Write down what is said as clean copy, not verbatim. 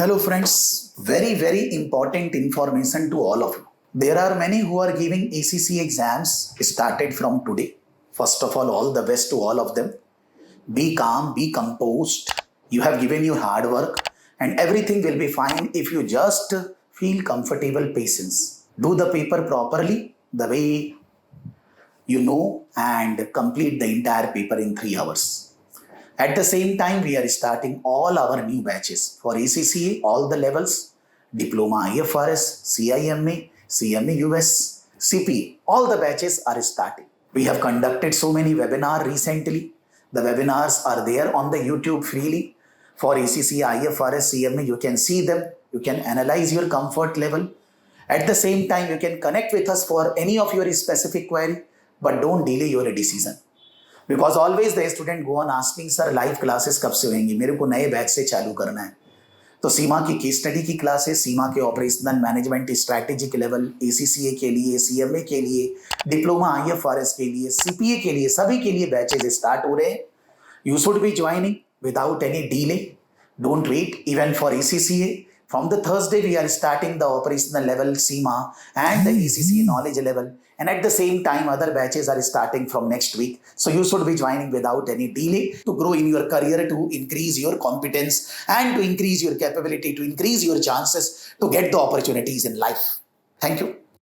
Hello friends, very important information to all of you. There are many who are giving ACCA exams started from today. First of all the best to all of them. Be calm, be composed. You have given your hard work and everything will be fine if you just feel comfortable, patience. Do the paper properly, the way you know, and complete the entire paper in 3 hours. At the same time, we are starting all our new batches for ACCA, all the levels, Diploma IFRS, CIMA, CMA US, CP, all the batches are starting. We have conducted so many webinars recently. The webinars are there on the YouTube freely. For ACCA, IFRS, CMA, you can see them. You can analyze your comfort level. At the same time, you can connect with us for any of your specific query, but don't delay your decision. Because always the student go on asking, sir, live classes कब से होंगी? मेरे को नए batch से चालू करना है. तो सीमा की केस स्टडी की क्लासेस, सीमा के operational management strategic level, ACCA के लिए, CMA के लिए, डिप्लोमा IFRS के लिए, CPA के लिए, सभी के लिए बैचेस स्टार्ट हो रहे हैं. You should be joining without any delay. Don't wait even for ACCA. From the Thursday, we are starting the operational level CIMA and the ACCA knowledge level. And at the same time, other batches are starting from next week. So you should be joining without any delay to grow in your career, to increase your competence and to increase your capability, to increase your chances to get the opportunities in life. Thank you.